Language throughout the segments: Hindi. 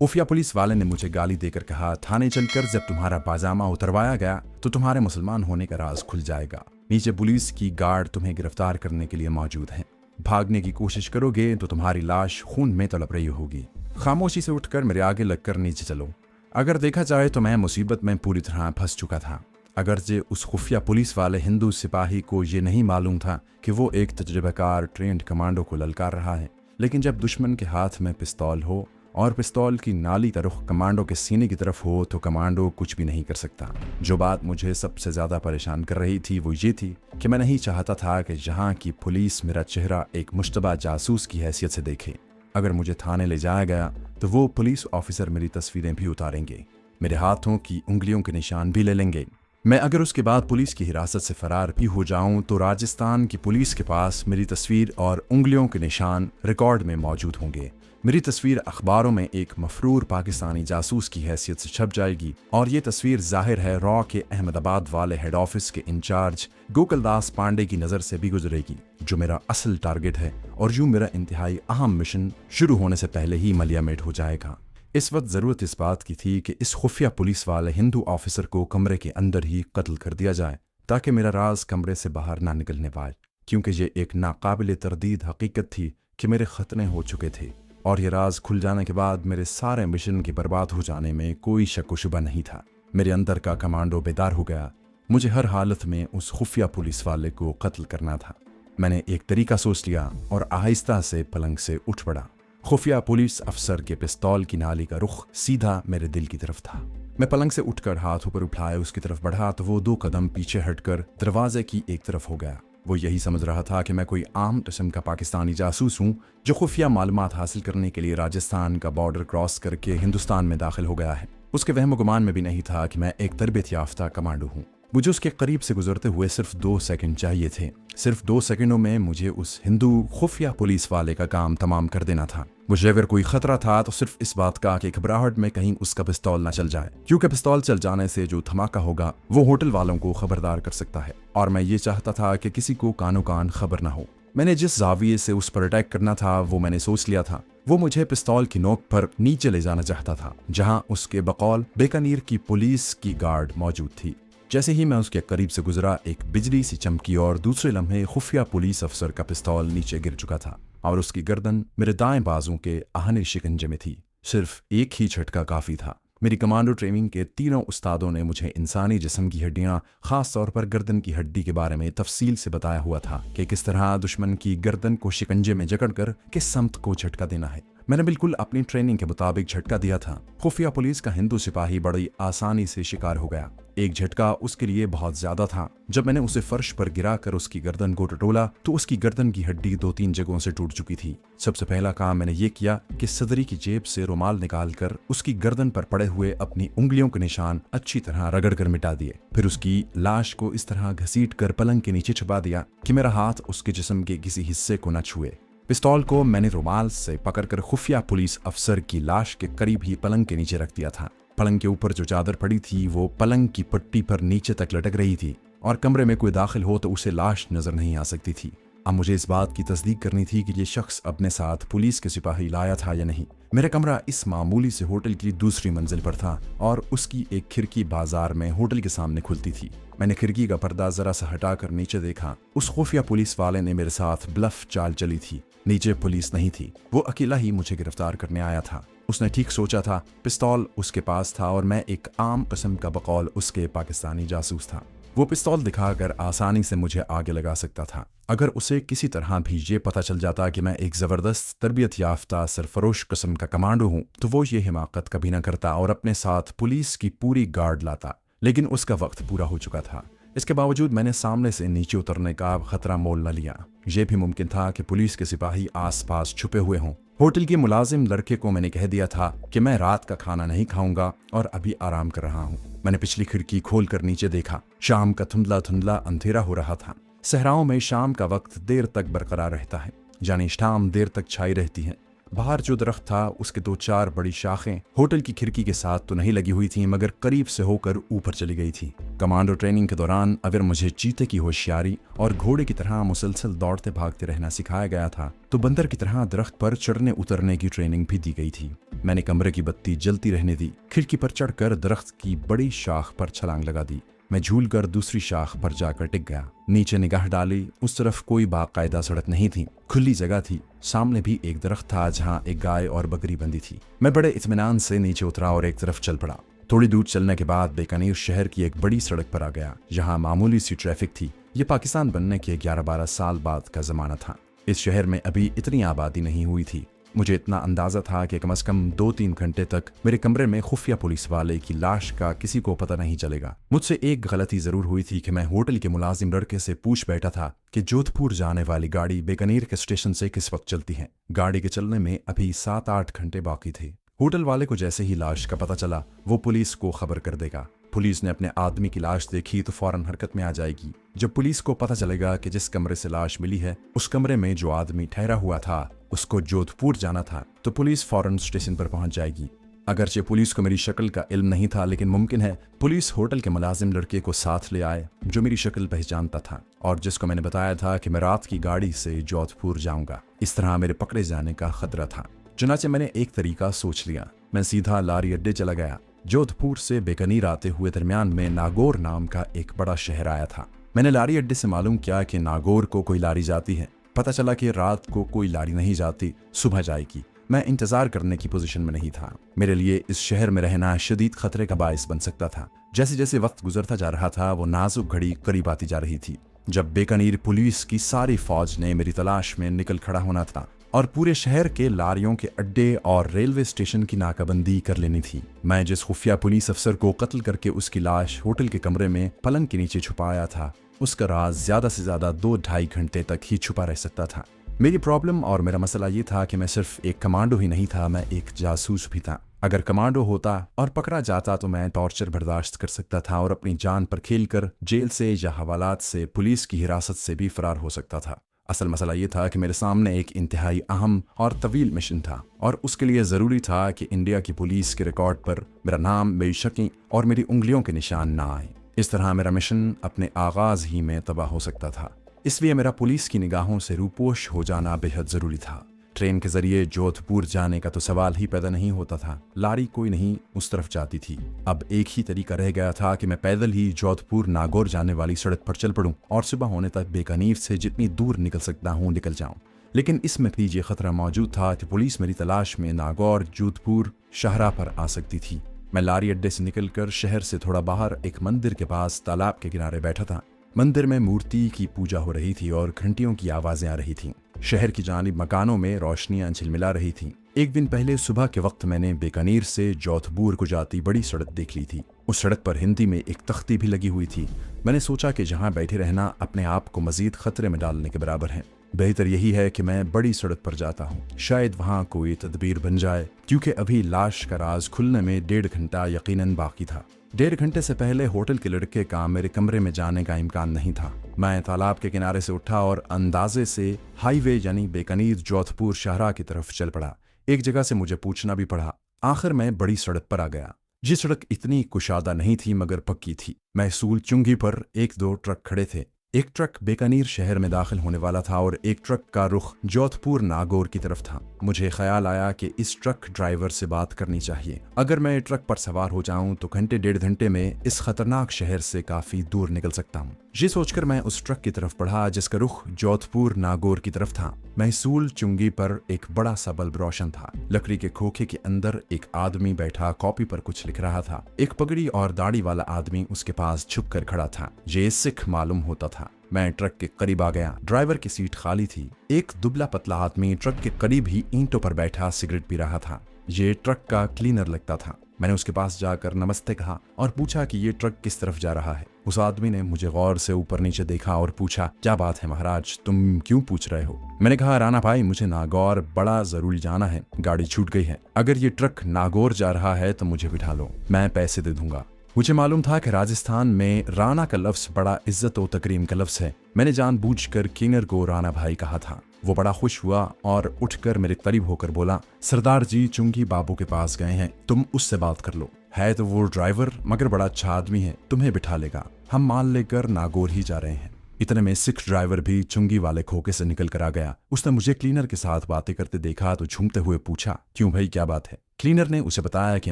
खुफिया पुलिस वाले ने मुझे गाली देकर कहा, थाने चलकर जब तुम्हारा पाजामा उतरवाया गया तो तुम्हारे मुसलमान होने का राज खुल जाएगा। नीचे पुलिस की गार्ड तुम्हें गिरफ्तार करने के लिए मौजूद हैं। भागने की कोशिश करोगे तो तुम्हारी लाश खून में तड़प रही होगी। खामोशी से उठकर मेरे आगे लगकर नीचे चलो। अगर देखा जाए तो मैं मुसीबत में पूरी तरह फंस चुका था। अगरचे उस खुफिया पुलिस वाले हिंदू सिपाही को ये नहीं मालूम था कि वो एक तजुर्बेकार ट्रेंड कमांडो को ललकार रहा है, लेकिन जब दुश्मन के हाथ में पिस्तौल हो और पिस्तौल की नाली का रुख कमांडो के सीने की तरफ हो तो कमांडो कुछ भी नहीं कर सकता। जो बात मुझे सबसे ज़्यादा परेशान कर रही थी वो ये थी कि मैं नहीं चाहता था कि यहाँ की पुलिस मेरा चेहरा एक मुश्तबा जासूस की हैसियत से देखे। अगर मुझे थाने ले जाया गया तो वो पुलिस ऑफिसर मेरी तस्वीरें भी उतारेंगे, मेरे हाथों की उंगलियों के निशान भी ले लेंगे। मैं अगर उसके बाद पुलिस की हिरासत से फरार भी हो जाऊं तो राजस्थान की पुलिस के पास मेरी तस्वीर और उंगलियों के निशान रिकॉर्ड में मौजूद होंगे। मेरी तस्वीर अखबारों में एक मफरूर पाकिस्तानी जासूस की हैसियत से छप जाएगी और ये तस्वीर जाहिर है रॉ के अहमदाबाद वाले हेड ऑफिस के इंचार्ज गोकुलदास पांडे की नज़र से भी गुजरेगी, जो मेरा असल टारगेट है, और यूं मेरा इंतहाई अहम मिशन शुरू होने से पहले ही मलियामेट हो जाएगा। इस वक्त ज़रूरत इस बात की थी कि इस खुफिया पुलिस वाले हिंदू ऑफिसर को कमरे के अंदर ही कत्ल कर दिया जाए ताकि मेरा राज कमरे से बाहर ना निकलने पाए, क्योंकि ये एक नाकाबिल तरदीद हकीकत थी कि मेरे खतने हो चुके थे और ये राज खुल जाने के बाद मेरे सारे मिशन के बर्बाद हो जाने में कोई शक व शुबा नहीं था। मेरे अंदर का कमांडो बेदार हो गया। मुझे हर हालत में उस खुफिया पुलिस वाले को कत्ल करना था। मैंने एक तरीका सोच लिया और आहिस्ता से पलंग से उठ पड़ा। खुफिया पुलिस अफसर के पिस्तौल की नाली का रुख सीधा मेरे दिल की तरफ था। मैं पलंग से उठकर हाथ ऊपर उठाए उसकी तरफ बढ़ा तो वो 2 कदम पीछे हटकर दरवाजे की एक तरफ हो गया। वो यही समझ रहा था कि मैं कोई आम किस्म का पाकिस्तानी जासूस हूँ जो खुफिया मालूमात हासिल करने के लिए राजस्थान का बॉर्डर क्रॉस करके हिंदुस्तान में दाखिल हो गया है। उसके वहम गुमान में भी नहीं था कि मैं एक तरबियत याफ्ता कमांडो हूँ। मुझे उसके करीब से गुजरते हुए सिर्फ 2 सेकंड चाहिए थे। सिर्फ 2 सेकंडों में मुझे उस हिंदू खुफिया पुलिस वाले का काम तमाम कर देना था। मुझे अगर कोई खतरा था तो सिर्फ इस बात का कि घबराहट में कहीं उसका पिस्तौल ना चल जाए, क्योंकि पिस्तौल चल जाने से जो धमाका होगा वो होटल वालों को खबरदार कर सकता है, और मैं ये चाहता था कि किसी को कानो कान खबर ना हो। मैंने जिस जाविये से उस पर अटैक करना था वो मैंने सोच लिया था। वो मुझे पिस्तौल की नोक पर नीचे ले जाना चाहता था, जहां उसके बकौल बीकानेर की पुलिस की गार्ड मौजूद थी। जैसे ही मैं उसके करीब से गुजरा, एक बिजली सी चमकी और दूसरे लम्हे खुफिया पुलिस अफसर का पिस्तौल नीचे गिर चुका था और उसकी गर्दन मेरे दाएं बाजू के आहने शिकंजे में थी। सिर्फ एक ही झटका काफी था। मेरी कमांडो ट्रेनिंग के तीनों उस्तादों ने मुझे इंसानी जिस्म की हड्डियां, खास तौर पर गर्दन की हड्डी के बारे में तफसील से बताया हुआ था कि किस तरह दुश्मन की गर्दन को शिकंजे में जकड़कर किस समत को झटका देना है। मैंने बिल्कुल अपनी ट्रेनिंग के मुताबिक झटका दिया था। खुफिया पुलिस का हिंदू सिपाही बड़ी आसानी से शिकार हो गया। एक झटका उसके लिए बहुत ज्यादा था। जब मैंने उसे फर्श पर गिराकर उसकी गर्दन को टटोला तो उसकी गर्दन की हड्डी 2-3 जगहों से टूट चुकी थी। सबसे पहला काम मैंने ये किया कि सदरी की जेब से रुमाल निकालकर उसकी गर्दन पर पड़े हुए अपनी उंगलियों के निशान अच्छी तरह रगड़कर मिटा दिए। फिर उसकी लाश को इस तरह घसीट कर पलंग के नीचे छुपा दिया कि मेरा हाथ उसके जिस्म के किसी हिस्से को न छुए। पिस्तौल को मैंने रुमाल से पकड़कर खुफिया पुलिस अफसर की लाश के करीब ही पलंग के नीचे रख दिया था। पलंग के ऊपर जो चादर पड़ी थी वो पलंग की पट्टी पर नीचे तक लटक रही थी और कमरे में कोई दाखिल हो तो उसे लाश नजर नहीं आ सकती थी। अब मुझे इस बात की तस्दीक करनी थी कि ये शख्स अपने साथ पुलिस के सिपाही लाया था या नहीं। मेरा कमरा इस मामूली से होटल की दूसरी मंजिल पर था और उसकी एक खिड़की बाजार में होटल के सामने खुलती थी। मैंने खिड़की का पर्दा जरा सा हटाकर नीचे देखा। उस खुफिया पुलिस वाले ने मेरे साथ ब्लफ चाल चली थी। नीचे पुलिस नहीं थी, वो अकेला ही मुझे गिरफ्तार करने आया था। उसने ठीक सोचा था। पिस्तौल उसके पास था और मैं एक आम किस्म का बकौल उसके पाकिस्तानी जासूस था। वो पिस्तौल दिखाकर आसानी से मुझे आगे लगा सकता था। अगर उसे किसी तरह भी ये पता चल जाता कि मैं एक जबरदस्त तरबियत याफ्ता सरफरोश किस्म का कमांडो हूँ तो वो ये हिमाकत कभी ना करता और अपने साथ पुलिस की पूरी गार्ड लाता। लेकिन उसका वक्त पूरा हो चुका था। इसके बावजूद मैंने सामने से नीचे उतरने का खतरा मोल न लिया। यह भी मुमकिन था कि पुलिस के सिपाही आसपास छुपे हुए हों। होटल के मुलाजिम लड़के को मैंने कह दिया था कि मैं रात का खाना नहीं खाऊंगा और अभी आराम कर रहा हूँ। मैंने पिछली खिड़की खोलकर नीचे देखा। शाम का धुंधला धुंधला अंधेरा हो रहा था। सहराओं में शाम का वक्त देर तक बरकरार रहता है, यानी शाम देर तक छाई रहती है। बाहर जो दरख्त था उसके 2-4 बड़ी शाखें होटल की खिड़की के साथ तो नहीं लगी हुई थी, मगर करीब से होकर ऊपर चली गई थी। कमांडो ट्रेनिंग के दौरान अगर मुझे चीते की होशियारी और घोड़े की तरह मुसलसल दौड़ते भागते रहना सिखाया गया था, तो बंदर की तरह दरख्त पर चढ़ने उतरने की ट्रेनिंग भी दी गई थी। मैंने कमरे की बत्ती जलती रहने दी, खिड़की पर चढ़कर दरख्त की बड़ी शाख पर छलांग लगा दी। मैं झूलकर दूसरी शाख पर जाकर टिक गया। नीचे निगाह डाली, उस तरफ कोई बाकायदा सड़क नहीं थी, खुली जगह थी। सामने भी एक दरख्त था जहाँ एक गाय और बकरी बंधी थी। मैं बड़े इत्मीनान से नीचे उतरा और एक तरफ चल पड़ा। थोड़ी दूर चलने के बाद बीकानेर शहर की एक बड़ी सड़क पर आ गया, जहाँ मामूली सी ट्रैफिक थी। ये पाकिस्तान बनने के 11-12 साल बाद का जमाना था। इस शहर में अभी इतनी आबादी नहीं हुई थी। मुझे इतना अंदाजा था कि कम से कम 2-3 घंटे तक मेरे कमरे में खुफिया पुलिस वाले की लाश का किसी को पता नहीं चलेगा। मुझसे एक गलती जरूर हुई थी कि मैं होटल के मुलाजिम लड़के से पूछ बैठा था कि जोधपुर जाने वाली गाड़ी बीकानेर के स्टेशन से किस वक्त चलती है। गाड़ी के चलने में अभी 7-8 घंटे बाकी थे। होटल वाले को जैसे ही लाश का पता चला, वो पुलिस को खबर कर देगा। पुलिस ने अपने आदमी की लाश देखी तो फौरन हरकत में आ जाएगी। जब पुलिस को पता चलेगा कि जिस कमरे से लाश मिली है उस कमरे में जो आदमी ठहरा हुआ था उसको जोधपुर जाना था, तो पुलिस फौरन स्टेशन पर पहुंच जाएगी। अगरचे पुलिस को मेरी शक्ल का इल्म नहीं था, लेकिन मुमकिन है पुलिस होटल के मुलाजिम लड़के को साथ ले आए जो मेरी शक्ल पहचानता था और जिसको मैंने बताया था कि मैं रात की गाड़ी से जोधपुर जाऊंगा। इस तरह मेरे पकड़े जाने का खतरा था। चुनाचे मैंने एक तरीका सोच लिया। मैं सीधा लारी अड्डे चला गया। जोधपुर से बीकानेर आते हुए दरमियान में नागौर नाम का एक बड़ा शहर आया था। मैंने लारी अड्डे से मालूम किया कि नागौर को कोई लारी जाती है। पता चला कि रात को कोई लारी नहीं जाती, सुबह जाएगी। मैं इंतजार करने की पोजीशन में नहीं था। मेरे लिए इस शहर में रहना शदीद खतरे का बायस बन सकता था। जैसे जैसे वक्त गुजरता जा रहा था, वो नाजुक घड़ी करीब आती जा रही थी जब बीकानेर पुलिस की सारी फौज ने मेरी तलाश में निकल खड़ा होना था और पूरे शहर के लारियों के अड्डे और रेलवे स्टेशन की नाकाबंदी कर लेनी थी। मैं जिस खुफिया पुलिस अफसर को कत्ल करके उसकी लाश होटल के कमरे में पलंग के नीचे छुपाया था, उसका राज ज्यादा से ज्यादा 2-2.5 घंटे तक ही छुपा रह सकता था। मेरी प्रॉब्लम और मेरा मसला ये था कि मैं सिर्फ एक कमांडो ही नहीं था, मैं एक जासूस भी था। अगर कमांडो होता और पकड़ा जाता तो मैं टॉर्चर बर्दाश्त कर सकता था और अपनी जान पर खेलकर जेल से या हवालात से पुलिस की हिरासत से भी फरार हो सकता था। असल मसला ये था कि मेरे सामने एक इंतहाई अहम और तवील मिशन था और उसके लिए ज़रूरी था कि इंडिया की पुलिस के रिकॉर्ड पर मेरा नाम, मेरी शक्लें और मेरी उंगलियों के निशान ना आए। इस तरह मेरा मिशन अपने आगाज़ ही में तबाह हो सकता था। इसलिए मेरा पुलिस की निगाहों से रूपोश हो जाना बेहद ज़रूरी था। ट्रेन के जरिए जोधपुर जाने का तो सवाल ही पैदा नहीं होता था। लारी कोई नहीं उस तरफ जाती थी। अब एक ही तरीका रह गया था कि मैं पैदल ही जोधपुर नागौर जाने वाली सड़क पर चल पड़ूं और सुबह होने तक बीकानेर से जितनी दूर निकल सकता हूं निकल जाऊं। लेकिन इसमें भी ये खतरा मौजूद था कि पुलिस मेरी तलाश में नागौर, जोधपुर, शाहरा पर आ सकती थी। मैं लारी अड्डे से निकलकर शहर से थोड़ा बाहर एक मंदिर के पास तालाब के किनारे बैठा था। मंदिर में मूर्ति की पूजा हो रही थी और घंटियों की आवाजें आ रही थीं। शहर की जानिब मकानों में रोशनियां झिलमिला रही थीं। एक दिन पहले सुबह के वक्त मैंने बीकानेर से जोधपुर को जाती बड़ी सड़क देख ली थी। उस सड़क पर हिंदी में एक तख्ती भी लगी हुई थी। मैंने सोचा कि जहां बैठे रहना अपने आप को मजीद खतरे में डालने के बराबर है। बेहतर यही है कि मैं बड़ी सड़क पर जाता हूँ, शायद वहाँ कोई तदबीर बन जाए, क्योंकि अभी लाश का राज खुलने में 1.5 घंटा यकीनन बाकी था। 1.5 घंटे से पहले होटल के लड़के का मेरे कमरे में जाने का इम्कान नहीं था। मैं तालाब के किनारे से उठा और अंदाजे से हाईवे यानी बीकानेर जोधपुर शाहरा की तरफ चल पड़ा। एक जगह से मुझे पूछना भी पड़ा। आखिर मैं बड़ी सड़क पर आ गया। ये सड़क इतनी कुशादा नहीं थी मगर पक्की थी। महसूल चुंगी पर 1-2 ट्रक खड़े थे। एक ट्रक बीकानेर शहर में दाखिल होने वाला था और एक ट्रक का रुख जोधपुर नागौर की तरफ था। मुझे ख्याल आया कि इस ट्रक ड्राइवर से बात करनी चाहिए। अगर मैं ट्रक पर सवार हो जाऊं तो घंटे 1.5 घंटे में इस खतरनाक शहर से काफी दूर निकल सकता हूं। ये सोचकर मैं उस ट्रक की तरफ बढ़ा जिसका रुख जोधपुर नागौर की तरफ था। महसूल चुंगी पर एक बड़ा सा बल्ब रोशन था। लकड़ी के खोखे के अंदर एक आदमी बैठा कॉपी पर कुछ लिख रहा था। एक पगड़ी और दाढ़ी वाला आदमी उसके पास झुक कर खड़ा था। ये सिख मालूम होता था। मैं ट्रक के करीब आ गया। ड्राइवर की सीट खाली थी। एक दुबला पतला आदमी ट्रक के करीब ही ईंटों पर बैठा सिगरेट पी रहा था। ये ट्रक का क्लीनर लगता था। मैंने उसके पास जाकर नमस्ते कहा और पूछा कि ये ट्रक किस तरफ जा रहा है। उस आदमी ने मुझे गौर से ऊपर नीचे देखा और पूछा, क्या बात है महाराज, तुम क्यों पूछ रहे हो? मैंने कहा, राणा भाई, मुझे नागौर बड़ा जरूरी जाना है, गाड़ी छूट गई है। अगर ये ट्रक नागौर जा रहा है तो मुझे बिठा लो, मैं पैसे दे दूंगा। मुझे मालूम था कि राजस्थान में राणा का लफ्ज बड़ा इज्जत और तकरीम का लफ्ज है। मैंने जानबूझकर क्लीनर को राणा भाई कहा था। वो बड़ा खुश हुआ और उठकर मेरे करीब होकर बोला, सरदार जी चुंगी बाबू के पास गए हैं, तुम उससे बात कर लो। है तो वो ड्राइवर मगर बड़ा अच्छा आदमी है, तुम्हें बिठा लेगा। हम माल लेकर नागौर ही जा रहे हैं। इतने में सिख ड्राइवर भी चुंगी वाले खोखे से निकल कर आ गया। उसने मुझे क्लीनर के साथ बातें करते देखा तो झूमते हुए पूछा, क्यों भाई, क्या बात है? क्लीनर ने उसे बताया कि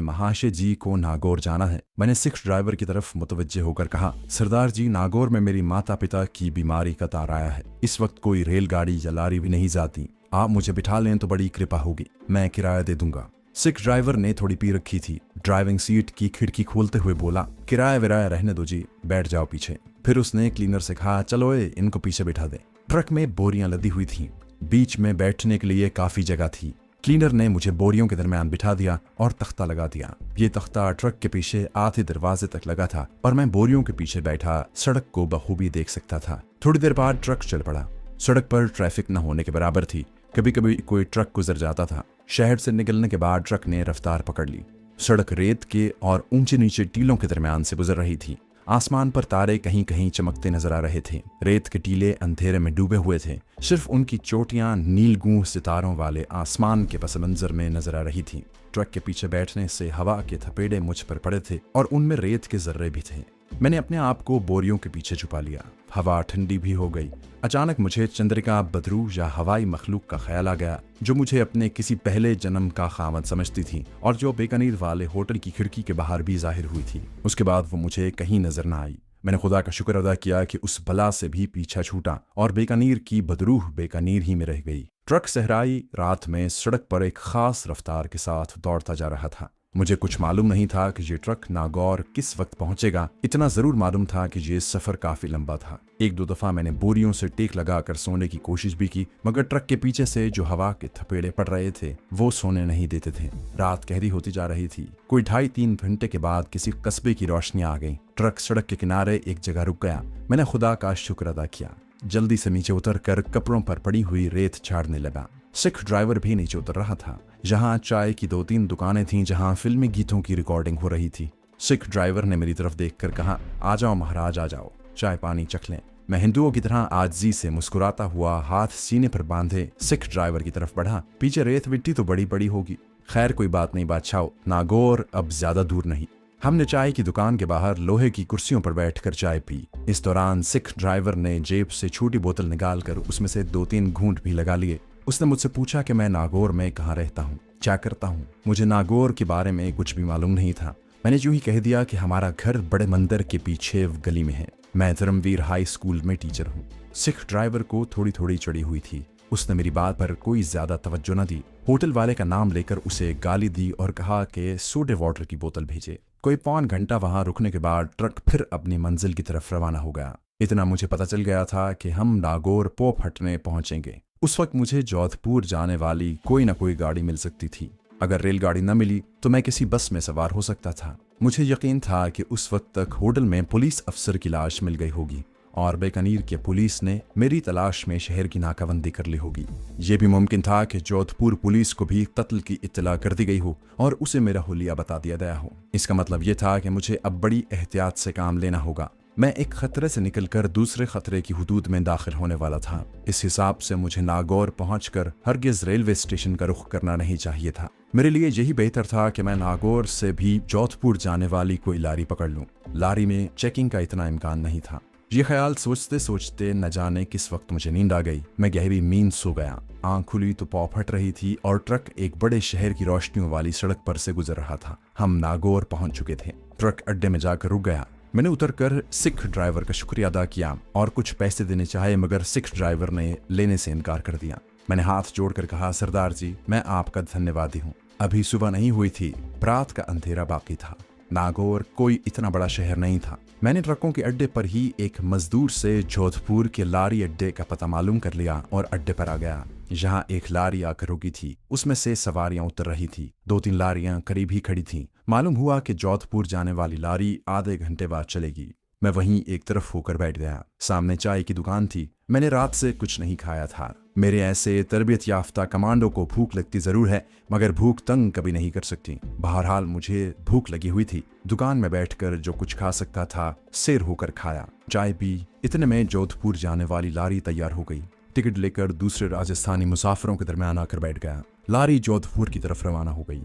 महाशय जी को नागौर जाना है। मैंने सिख ड्राइवर की तरफ मुतवज्जे होकर कहा, सरदार जी नागौर में मेरी माता पिता की बीमारी का तार आया है। इस वक्त कोई रेलगाड़ी या लारी भी नहीं जाती। आप मुझे बिठा लें तो बड़ी कृपा होगी, मैं किराया दे दूंगा। सिख ड्राइवर ने थोड़ी पी रखी थी। ड्राइविंग सीट की खिड़की खोलते हुए बोला, किराया विराया रहने दो जी, बैठ जाओ पीछे। फिर उसने क्लीनर से कहा, चलो इनको पीछे बिठा दे। ट्रक में बोरियां लदी हुई थीं। बीच में बैठने के लिए काफी जगह थी। क्लीनर ने मुझे बोरियों के दरमियान बिठा दिया और तख्ता लगा दिया। ये तख्ता ट्रक के पीछे आधे दरवाजे तक लगा था और मैं बोरियों के पीछे बैठा सड़क को बखूबी देख सकता था। थोड़ी देर बाद ट्रक चल पड़ा। सड़क पर ट्रैफिक न होने के बराबर थी। कभी कभी कोई ट्रक गुजर जाता था। शहर से निकलने के बाद ट्रक ने रफ्तार पकड़ ली। सड़क रेत के और ऊंचे नीचे टीलों के दरमियान से गुजर रही थी। आसमान पर तारे कहीं कहीं चमकते नजर आ रहे थे। रेत के टीले अंधेरे में डूबे हुए थे। सिर्फ उनकी चोटियां नीलगूं सितारों वाले आसमान के पस मंजर में नजर आ रही थीं। ट्रक के पीछे बैठने से हवा के थपेड़े मुझ पर पड़े थे और उनमें रेत के जर्रे भी थे। मैंने अपने आप को बोरियों के पीछे छुपा लिया। हवा ठंडी भी हो गई। अचानक मुझे चंद्रिका, बदरू या हवाई मखलूक का ख्याल आ गया, जो मुझे अपने किसी पहले जन्म का खामद समझती थी और जो बीकानेर वाले होटल की खिड़की के बाहर भी जाहिर हुई थी। उसके बाद वो मुझे कहीं नजर न आई। मैंने खुदा का शुक्र अदा किया कि उस बला से भी पीछा छूटा और बीकानेर की बदरूह बीकानेर ही में रह गई। ट्रक सहराई रात में सड़क पर एक खास रफ्तार के साथ दौड़ता जा रहा था। मुझे कुछ मालूम नहीं था कि ये ट्रक नागौर किस वक्त पहुंचेगा। इतना जरूर मालूम था कि ये सफर काफी लंबा था। एक दो दफा मैंने बोरियों से टेक लगाकर सोने की कोशिश भी की, मगर ट्रक के पीछे से जो हवा के थपेड़े पड़ रहे थे वो सोने नहीं देते थे। रात गहरी होती जा रही थी। कोई 2.5-3 घंटे के बाद किसी कस्बे की रोशनी आ गई। ट्रक सड़क के किनारे एक जगह रुक गया। मैंने खुदा का शुक्र अदा किया। जल्दी से नीचे उतर कर कपड़ों पर पड़ी हुई रेत झाड़ने लगा। सिख ड्राइवर भी नीचे उतर रहा था। जहां चाय की 2-3 दुकानें थीं, जहां फिल्मी गीतों की रिकॉर्डिंग हो रही थी। सिख ड्राइवर ने मेरी तरफ देखकर कहा, आ जाओ महाराज, आ जाओ, चाय पानी चख लें। मैं हिंदुओं की तरह आजिज़ी से मुस्कुराता हुआ हाथ सीने पर बांधे सिख ड्राइवर की तरफ बढ़ा। पीछे रेत मिट्टी तो बड़ी बड़ी होगी। खैर कोई बात नहीं बादशाह, नागौर अब ज्यादा दूर नहीं। हमने चाय की दुकान के बाहर लोहे की कुर्सियों पर बैठकर चाय पी। इस दौरान सिख ड्राइवर ने जेब से छोटी बोतल निकालकर उसमें से 2-3 घूंट भी लगा लिए। उसने मुझसे पूछा कि मैं नागौर में कहाँ रहता हूँ, क्या करता हूँ। मुझे नागौर के बारे में कुछ भी मालूम नहीं था। मैंने यूं ही कह दिया कि हमारा घर बड़े मंदिर के पीछे गली में है। मैं धर्मवीर हाई स्कूल में टीचर हूँ। सिख ड्राइवर को थोड़ी थोड़ी चढ़ी हुई थी। उसने मेरी बात पर कोई ज्यादा तवज्जो न दी। होटल वाले का नाम लेकर उसे गाली दी और कहा कि सोडे वाटर की बोतल भेजे। कोई 1.25 घंटा वहां रुकने के बाद ट्रक फिर अपनी मंजिल की तरफ रवाना हो गया। इतना मुझे पता चल गया था कि हम नागौर पोप हटने पहुंचेंगे। उस वक्त मुझे जोधपुर जाने वाली कोई ना कोई गाड़ी मिल सकती थी। अगर रेलगाड़ी न मिली तो मैं किसी बस में सवार हो सकता था। मुझे यकीन था कि उस वक्त तक होटल में पुलिस अफसर की लाश मिल गई होगी और बीकानेर के पुलिस ने मेरी तलाश में शहर की नाकाबंदी कर ली होगी। ये भी मुमकिन था कि जोधपुर पुलिस को भी कत्ल की इत्तला कर दी गई हो और उसे मेरा हुलिया बता दिया गया हो। इसका मतलब ये था कि मुझे अब बड़ी एहतियात से काम लेना होगा। मैं एक खतरे से निकलकर दूसरे खतरे की हुदूद में दाखिल होने वाला था। इस हिसाब से मुझे नागौर पहुंचकर हरगिज रेलवे स्टेशन का रुख करना नहीं चाहिए था। मेरे लिए यही बेहतर था कि मैं नागौर से भी जोधपुर जाने वाली कोई लारी पकड़ लूं। लारी में चेकिंग का इतना इम्कान नहीं था। ये ख्याल सोचते सोचते न जाने किस वक्त मुझे नींद आ गई। मैं गहरी नींद सो गया। आंख खुली तो पौ फट रही थी और ट्रक एक बड़े शहर की रोशनियों वाली सड़क पर से गुजर रहा था। हम नागौर पहुंच चुके थे। ट्रक अड्डे में जाकर रुक गया। मैंने उतरकर सिख ड्राइवर का शुक्रिया अदा किया और कुछ पैसे देने चाहे, मगर सिख ड्राइवर ने लेने से इनकार कर दिया। मैंने हाथ जोड़कर कहा, सरदार जी, मैं आपका धन्यवादी हूँ। अभी सुबह नहीं हुई थी, रात का अंधेरा बाकी था। नागौर कोई इतना बड़ा शहर नहीं था। मैंने ट्रकों के अड्डे पर ही एक मजदूर से जोधपुर के लारी अड्डे का पता मालूम कर लिया और अड्डे पर आ गया। यहाँ एक लारी आकर रुकी थी। उसमें से सवारियां उतर रही थी। 2-3 लारियां करीब ही खड़ी थीं। मालूम हुआ कि जोधपुर जाने वाली लारी आधे घंटे बाद चलेगी। मैं वहीं एक तरफ होकर बैठ गया। सामने चाय की दुकान थी। मैंने रात से कुछ नहीं खाया था। मेरे ऐसे तरबियत याफ्ता कमांडो को भूख लगती जरूर है, मगर भूख तंग कभी नहीं कर सकती। बहरहाल मुझे भूख लगी हुई थी। दुकान में बैठकर जो कुछ खा सकता था, सिर होकर खाया, चाय पी। इतने में जोधपुर जाने वाली लारी तैयार हो गई। टिकट लेकर दूसरे राजस्थानी मुसाफिरों के दरमियान आकर बैठ गया। लारी जोधपुर की तरफ रवाना हो गई।